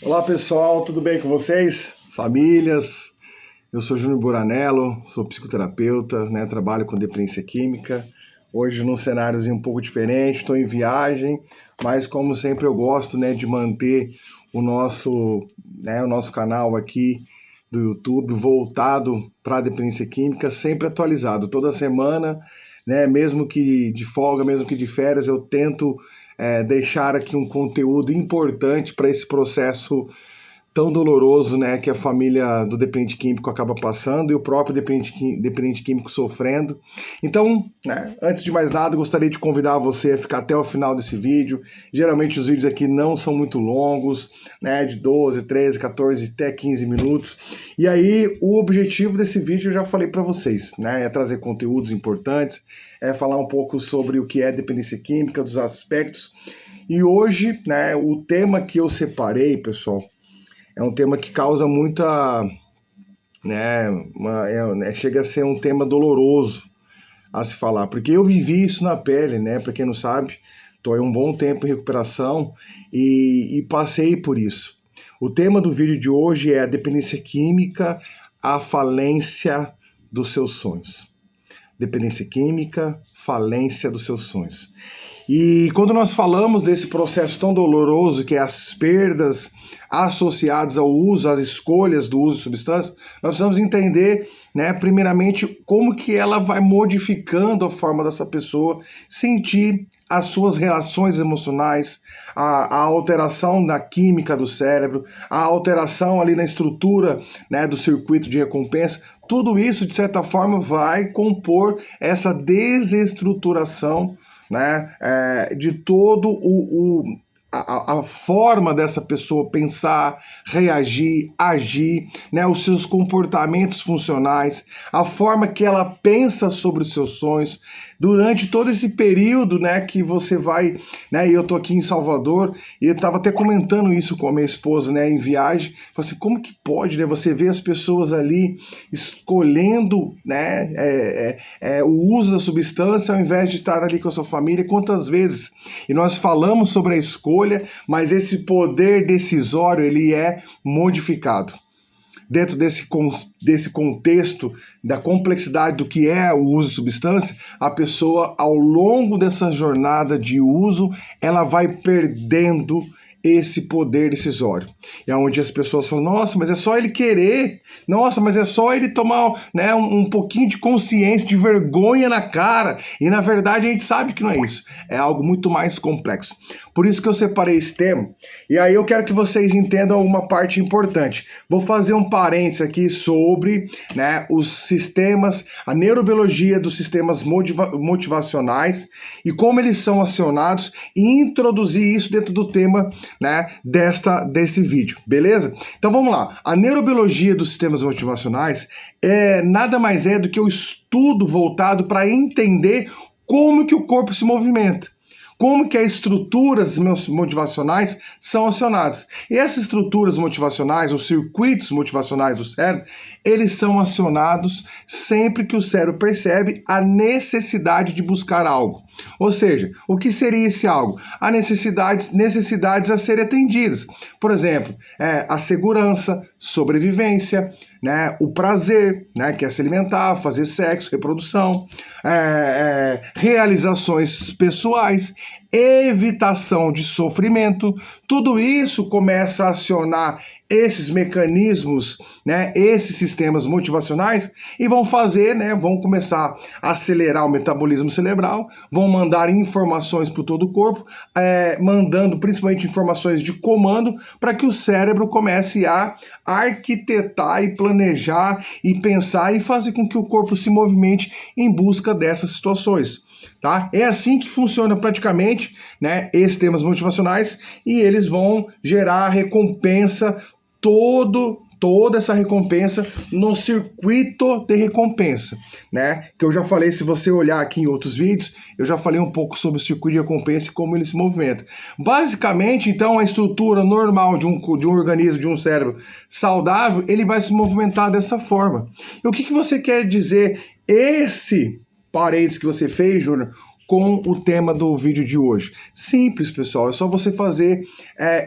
Olá pessoal, tudo bem com vocês? Famílias, eu sou Júnior Buranello, sou psicoterapeuta, trabalho com dependência química. Hoje num cenáriozinho um pouco diferente, estou em viagem, mas como sempre eu gosto de manter o nosso canal aqui do YouTube voltado para a dependência química, sempre atualizado, toda semana, mesmo que de folga, mesmo que de férias, eu tento deixar aqui um conteúdo importante para esse processo tão doloroso, que a família do dependente químico acaba passando e o próprio dependente químico sofrendo. Então, antes de mais nada, eu gostaria de convidar você a ficar até o final desse vídeo. Geralmente os vídeos aqui não são muito longos, de 12, 13, 14 até 15 minutos. E aí, o objetivo desse vídeo eu já falei para vocês, é trazer conteúdos importantes, é falar um pouco sobre o que é dependência química, dos aspectos. E hoje, o tema que eu separei, pessoal, é um tema que causa muita, chega a ser um tema doloroso a se falar, porque eu vivi isso na pele, para quem não sabe, estou há um bom tempo em recuperação e passei por isso. O tema do vídeo de hoje é a dependência química, a falência dos seus sonhos. Dependência química, falência dos seus sonhos. E quando nós falamos desse processo tão doloroso que é as perdas associadas ao uso, às escolhas do uso de substância, nós precisamos entender, primeiramente, como que ela vai modificando a forma dessa pessoa sentir as suas reações emocionais, a alteração na química do cérebro, a alteração ali na estrutura do circuito de recompensa. Tudo isso, de certa forma, vai compor essa desestruturação de todo a forma dessa pessoa pensar, reagir, agir, os seus comportamentos funcionais, a forma que ela pensa sobre os seus sonhos. Durante todo esse período que você vai, e eu tô aqui em Salvador, e eu estava até comentando isso com a minha esposa, em viagem, falei assim, como que pode, você ver as pessoas ali escolhendo, o uso da substância ao invés de estar ali com a sua família, quantas vezes? E nós falamos sobre a escolha, mas esse poder decisório, ele é modificado. Dentro desse contexto da complexidade do que é o uso de substância, a pessoa, ao longo dessa jornada de uso, ela vai perdendo esse poder decisório. É onde as pessoas falam, nossa, mas é só ele querer, nossa, mas é só ele tomar um pouquinho de consciência, de vergonha na cara. E na verdade a gente sabe que não é isso, é algo muito mais complexo. Por isso que eu separei esse tema, e aí eu quero que vocês entendam uma parte importante. Vou fazer um parênteses aqui sobre os sistemas, a neurobiologia dos sistemas motivacionais e como eles são acionados e introduzir isso dentro do tema desse vídeo, beleza? Então vamos lá. A neurobiologia dos sistemas motivacionais nada mais é do que o estudo voltado para entender como que o corpo se movimenta. Como que as estruturas motivacionais são acionadas. E essas estruturas motivacionais, os circuitos motivacionais do cérebro, eles são acionados sempre que o cérebro percebe a necessidade de buscar algo. Ou seja, o que seria esse algo? Há necessidades a serem atendidas. Por exemplo, a segurança, sobrevivência, o prazer, que é se alimentar, fazer sexo, reprodução, realizações pessoais, evitação de sofrimento. Tudo isso começa a acionar esses mecanismos, esses sistemas motivacionais e vão fazer, vão começar a acelerar o metabolismo cerebral, vão mandar informações para todo o corpo, mandando principalmente informações de comando para que o cérebro comece a arquitetar e planejar e pensar e fazer com que o corpo se movimente em busca dessas situações. Tá? É assim que funciona praticamente, esses temas motivacionais, e eles vão gerar recompensa, toda essa recompensa no circuito de recompensa, que eu já falei, se você olhar aqui em outros vídeos, eu já falei um pouco sobre o circuito de recompensa e como ele se movimenta. Basicamente, então, a estrutura normal de um organismo, de um cérebro saudável, ele vai se movimentar dessa forma. E o que você quer dizer? Esse parênteses que você fez, Júnior, com o tema do vídeo de hoje? Simples, pessoal, é só você fazer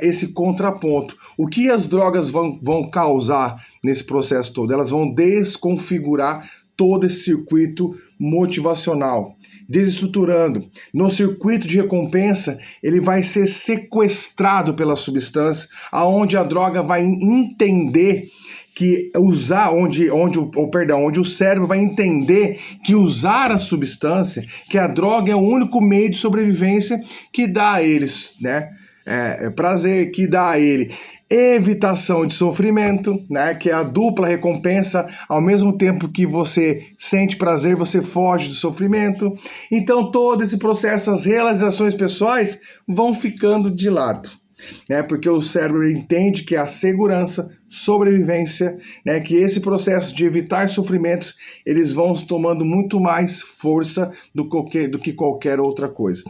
esse contraponto. O que as drogas vão causar nesse processo todo? Elas vão desconfigurar todo esse circuito motivacional, desestruturando. No circuito de recompensa, ele vai ser sequestrado pela substância, aonde a droga vai entender que onde o cérebro vai entender que usar a substância, que a droga é o único meio de sobrevivência que dá a eles, né? Prazer, que dá a ele evitação de sofrimento, né? Que é a dupla recompensa, ao mesmo tempo que você sente prazer, você foge do sofrimento. Então todo esse processo, as realizações pessoais vão ficando de lado, né? Porque o cérebro entende que a segurança, sobrevivência, né? Que esse processo de evitar sofrimentos, eles vão tomando muito mais força do que qualquer outra coisa.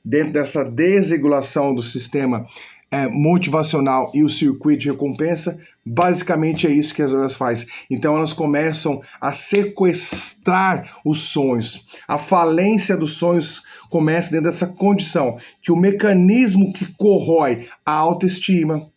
Dentro dessa desregulação do sistema motivacional e o circuito de recompensa, basicamente é isso que as drogas fazem. Então elas começam a sequestrar os sonhos. A falência dos sonhos começa dentro dessa condição, que o mecanismo que corrói a autoestima,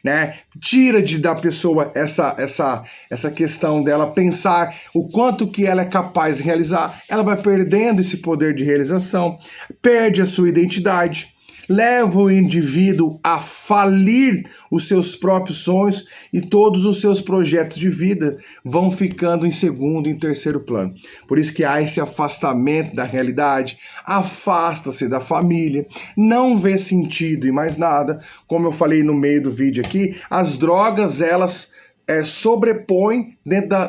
né, tira da pessoa essa questão dela pensar o quanto que ela é capaz de realizar, ela vai perdendo esse poder de realização, perde a sua identidade, leva o indivíduo a falir os seus próprios sonhos e todos os seus projetos de vida vão ficando em segundo e terceiro plano. Por isso que há esse afastamento da realidade, afasta-se da família, não vê sentido em mais nada. Como eu falei no meio do vídeo aqui, as drogas, elas sobrepõe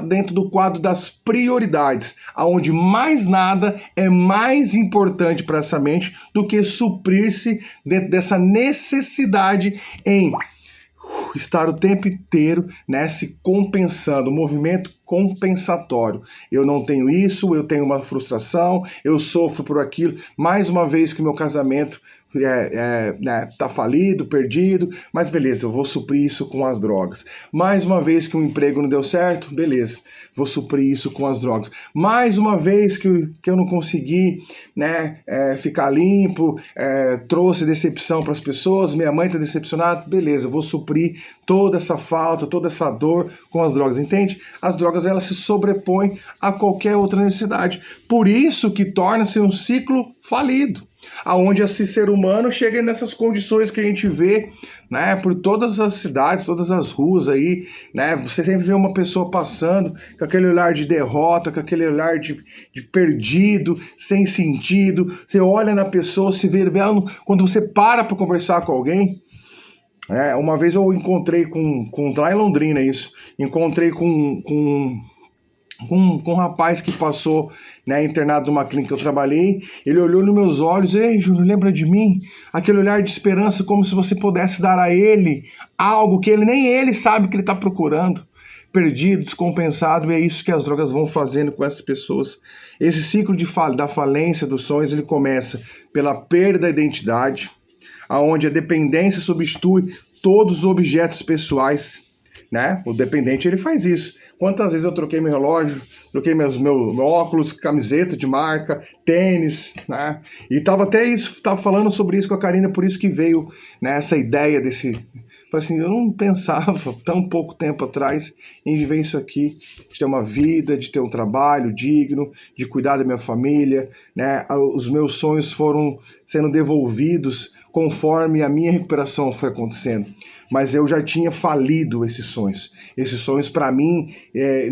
dentro do quadro das prioridades, aonde mais nada é mais importante para essa mente do que suprir-se dentro dessa necessidade em estar o tempo inteiro, né, se compensando, né, compensatório. Eu não tenho isso, eu tenho uma frustração, eu sofro por aquilo. Mais uma vez que meu casamento tá falido, perdido, mas beleza, eu vou suprir isso com as drogas. Mais uma vez que um emprego não deu certo, beleza, vou suprir isso com as drogas. Mais uma vez que eu não consegui, né, ficar limpo, trouxe decepção para as pessoas, minha mãe está decepcionada, beleza, vou suprir toda essa falta, toda essa dor com as drogas, entende? As drogas, elas se sobrepõem a qualquer outra necessidade. Por isso que torna-se um ciclo falido, aonde esse ser humano chega nessas condições que a gente vê, né, por todas as cidades, todas as ruas aí, né, você sempre vê uma pessoa passando com aquele olhar de derrota, com aquele olhar de perdido, sem sentido. Você olha na pessoa, se vê ela, quando você para conversar com alguém. Uma vez eu encontrei lá em Londrina isso, encontrei com um rapaz que passou, né, internado numa clínica que eu trabalhei. Ele olhou nos meus olhos: ei, Júnior, lembra de mim? Aquele olhar de esperança, como se você pudesse dar a ele algo que nem ele sabe que ele está procurando. Perdido, descompensado, e é isso que as drogas vão fazendo com essas pessoas. Esse ciclo da falência dos sonhos, ele começa pela perda da identidade, aonde a dependência substitui todos os objetos pessoais, né? O dependente, ele faz isso. Quantas vezes eu troquei meu relógio, troquei meu óculos, camiseta de marca, tênis, né? E tava falando sobre isso com a Karina, por isso que veio, né, essa ideia desse... Assim, eu não pensava tão pouco tempo atrás em viver isso aqui, de ter uma vida, de ter um trabalho digno, de cuidar da minha família, né? Os meus sonhos foram sendo devolvidos conforme a minha recuperação foi acontecendo. Mas eu já tinha falido esses sonhos. Esses sonhos, para mim,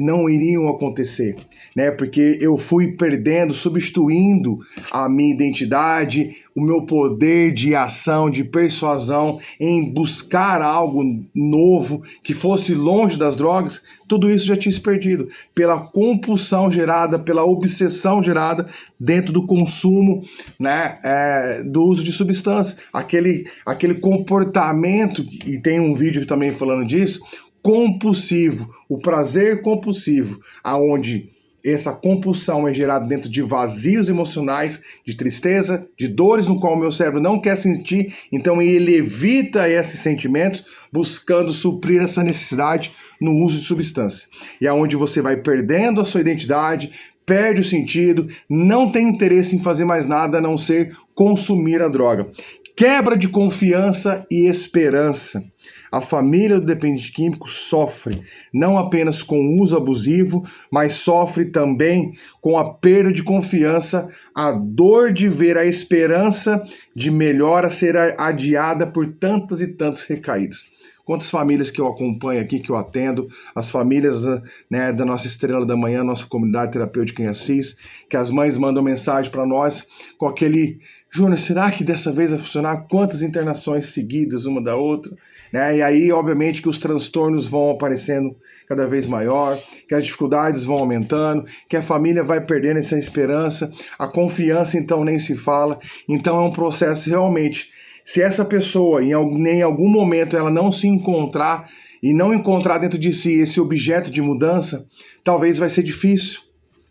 não iriam acontecer, né? Porque eu fui perdendo, substituindo a minha identidade, o meu poder de ação, de persuasão, em buscar algo novo, que fosse longe das drogas. Tudo isso já tinha se perdido pela compulsão gerada, pela obsessão gerada dentro do consumo, né, do uso de substância. Aquele comportamento, e tem um vídeo também falando disso, compulsivo, o prazer compulsivo, aonde essa compulsão é gerada dentro de vazios emocionais, de tristeza, de dores no qual o meu cérebro não quer sentir, então ele evita esses sentimentos, buscando suprir essa necessidade no uso de substância. E é onde você vai perdendo a sua identidade, perde o sentido, não tem interesse em fazer mais nada a não ser consumir a droga. Quebra de confiança e esperança. A família do dependente químico sofre, não apenas com o uso abusivo, mas sofre também com a perda de confiança, a dor de ver a esperança de melhora ser adiada por tantas e tantas recaídas. Quantas famílias que eu acompanho aqui, que eu atendo, as famílias da nossa Estrela da Manhã, nossa comunidade terapêutica em Assis, que as mães mandam mensagem para nós com aquele: Júnior, será que dessa vez vai funcionar? Quantas internações seguidas uma da outra? E aí, obviamente, que os transtornos vão aparecendo cada vez maior, que as dificuldades vão aumentando, que a família vai perdendo essa esperança, a confiança, então, nem se fala. Então, é um processo realmente. Se essa pessoa, em algum momento, ela não se encontrar e não encontrar dentro de si esse objeto de mudança, talvez vai ser difícil.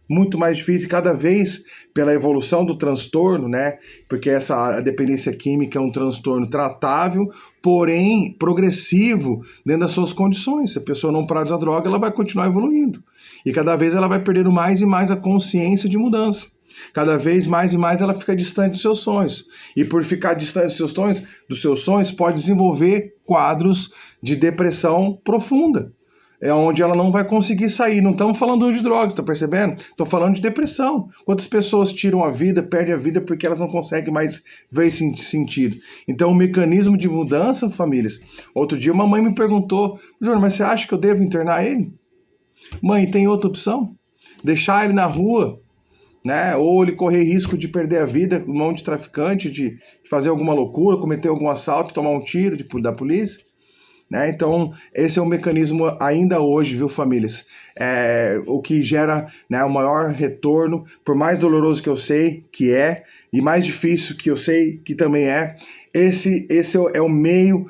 Muito mais difícil, cada vez pela evolução do transtorno, porque a dependência química é um transtorno tratável, porém progressivo dentro das suas condições. Se a pessoa não parar de usar droga, ela vai continuar evoluindo. E cada vez ela vai perdendo mais e mais a consciência de mudança. Cada vez mais e mais ela fica distante dos seus sonhos. E por ficar distante dos seus sonhos, pode desenvolver quadros de depressão profunda. É onde ela não vai conseguir sair. Não estamos falando de drogas, tá percebendo? Estou falando de depressão. Quantas pessoas tiram a vida, perdem a vida porque elas não conseguem mais ver esse sentido. Então, o mecanismo de mudança, famílias. Outro dia uma mãe me perguntou: Júnior, mas você acha que eu devo internar ele? Mãe, tem outra opção? Deixar ele na rua, ou ele correr risco de perder a vida, mão de traficante, de fazer alguma loucura, cometer algum assalto, tomar um tiro da polícia? Então, esse é um mecanismo ainda hoje, viu, famílias? O que gera o maior retorno, por mais doloroso que eu sei que é, e mais difícil que eu sei que também é, esse é o meio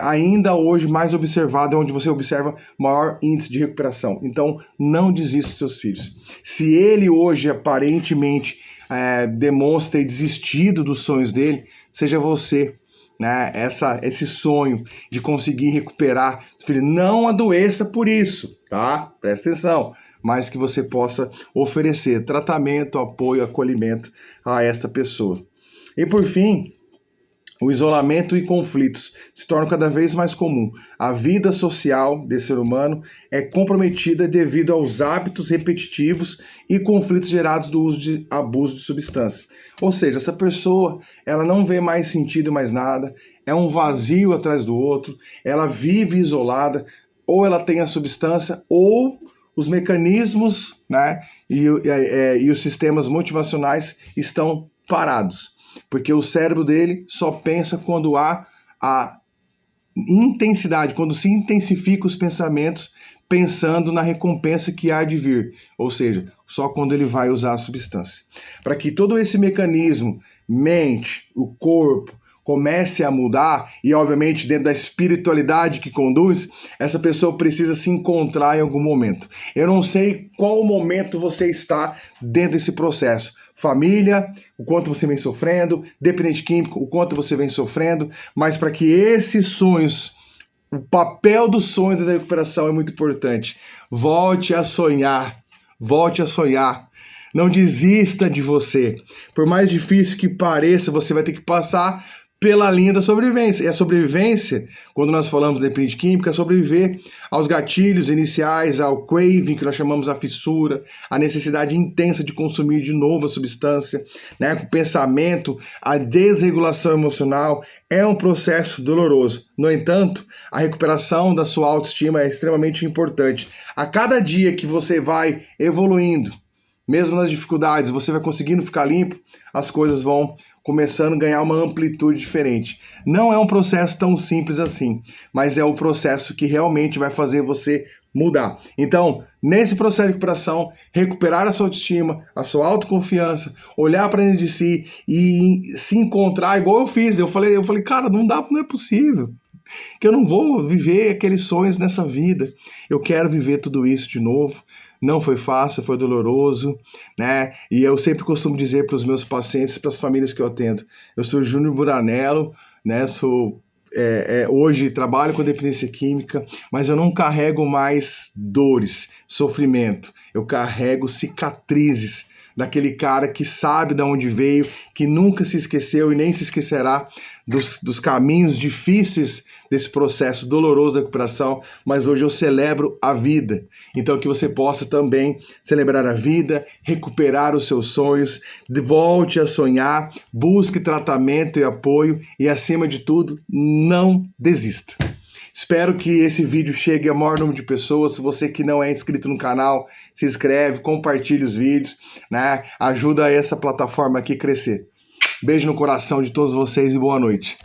ainda hoje mais observado, onde você observa maior índice de recuperação. Então, não desista dos seus filhos. Se ele hoje aparentemente demonstra ter desistido dos sonhos dele, seja você esse sonho de conseguir recuperar, filho, não adoeça por isso, tá? Presta atenção, mas que você possa oferecer tratamento, apoio, acolhimento a esta pessoa. E por fim, o isolamento e conflitos se tornam cada vez mais comum. A vida social desse ser humano é comprometida devido aos hábitos repetitivos e conflitos gerados do uso de abuso de substância. Ou seja, essa pessoa, ela não vê mais sentido em mais nada, é um vazio atrás do outro, ela vive isolada, ou ela tem a substância, ou os mecanismos e os sistemas motivacionais estão parados. Porque o cérebro dele só pensa quando há a intensidade, quando se intensifica os pensamentos, pensando na recompensa que há de vir, ou seja, só quando ele vai usar a substância. Para que todo esse mecanismo, mente, o corpo, comece a mudar, e obviamente dentro da espiritualidade que conduz, essa pessoa precisa se encontrar em algum momento. Eu não sei qual momento você está dentro desse processo. Família, o quanto você vem sofrendo, dependente químico, o quanto você vem sofrendo, mas para que esses sonhos, o papel dos sonhos da recuperação é muito importante. Volte a sonhar, volte a sonhar. Não desista de você. Por mais difícil que pareça, você vai ter que passar pela linha da sobrevivência. E a sobrevivência, quando nós falamos de dependente químico, é sobreviver aos gatilhos iniciais, ao craving, que nós chamamos a fissura, a necessidade intensa de consumir de novo a substância, o pensamento, a desregulação emocional. É um processo doloroso. No entanto, a recuperação da sua autoestima é extremamente importante. A cada dia que você vai evoluindo, mesmo nas dificuldades, você vai conseguindo ficar limpo, as coisas vão começando a ganhar uma amplitude diferente. Não é um processo tão simples assim, mas é o processo que realmente vai fazer você mudar. Então, nesse processo de recuperação, recuperar a sua autoestima, a sua autoconfiança, olhar para dentro de si e se encontrar igual eu fiz. Eu falei, cara, não é possível. Que eu não vou viver aqueles sonhos nessa vida. Eu quero viver tudo isso de novo. Não foi fácil, foi doloroso, E eu sempre costumo dizer para os meus pacientes, para as famílias que eu atendo, eu sou Júnior Buranello, sou hoje trabalho com dependência química, mas eu não carrego mais dores, sofrimento. Eu carrego cicatrizes daquele cara que sabe de onde veio, que nunca se esqueceu e nem se esquecerá dos caminhos difíceis desse processo doloroso da recuperação, mas hoje eu celebro a vida. Então que você possa também celebrar a vida, recuperar os seus sonhos, volte a sonhar, busque tratamento e apoio e, acima de tudo, não desista. Espero que esse vídeo chegue a maior número de pessoas. Se você que não é inscrito no canal, se inscreve, compartilhe os vídeos, né? Ajuda essa plataforma aqui a crescer. Beijo no coração de todos vocês e boa noite.